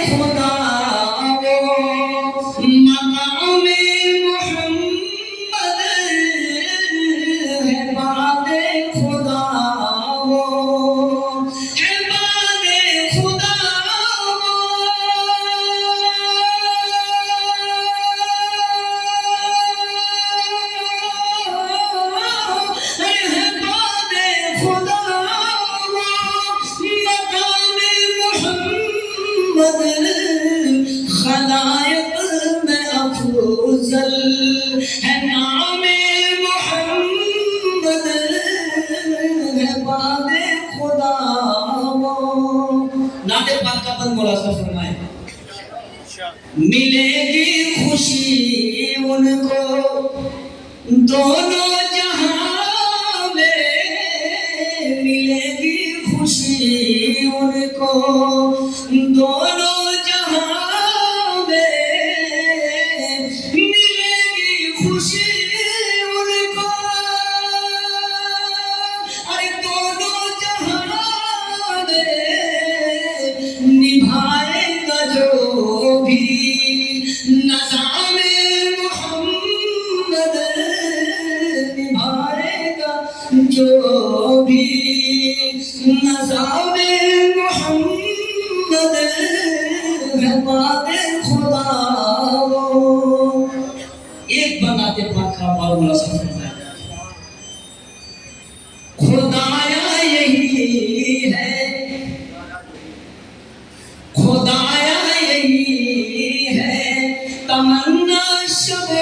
خدا وہ مقام محمد ہے، باد خدا وہ ہے، باد خدا خلائق میں افضل ہے، نام محمد ہے، باد خدا وہ۔ نعت پاک کا بند ملاحظہ فرمائے، ملے گی خوشی ان کو دونوں جہاں میں، ملے گی خوشی ان کو دونوں جہاں میں، ملے گی خوشی ان کو ارے دونوں جہاں میں، نبھائے گا جو بھی نظام محمد، نبھائے گا جو بھی نظام محمد ہے، باد خدا وہ۔ ایک بناتے پاک کا بار ملاحظہ فرمائے، خدایا یہی ہے، خدایا یہی ہے تمنا شب و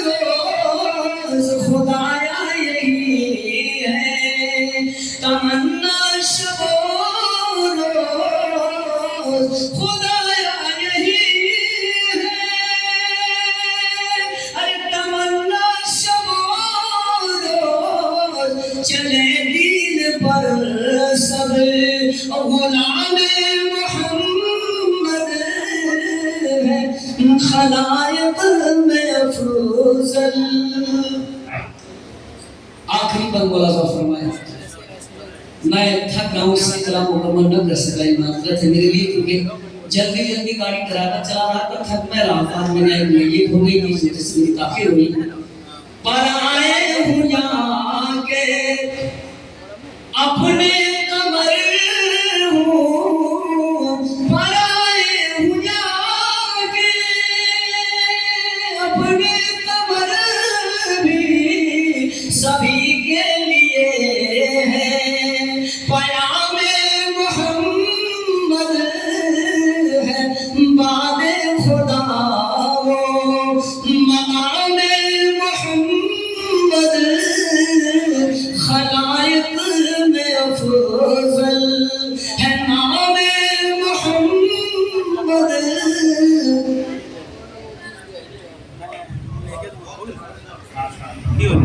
روز، خدایا یہی ہے تمنا شب و روز، خدایا یہی ہے ارے تمنا شب و روز، چلے دین پر سب غلام محمد ہے، خلائق میں افضل۔ آخری بند ملاحظہ فرمائے، میں تھک رہا ہوں، اس سے کلام مکمل نہ کر سکا، یہ معذرت ہے میرے لیے، کیونکہ جلدی جلدی گاڑی ڈرائیور چلا رہا تھا، تھک میں رہا تھا، میں نے لیٹ ہو گئی تھی، جس سے میری تاخیر ہوئی، پر آئے ہوں جا کے اپنے قمر ہوں، پر آئے ہوں جا کے اپنے قمر بھی سبھی کے لیے ہے، پیام محمد ہے، باد خدا وہ مقام محمد، خلائق میں افضل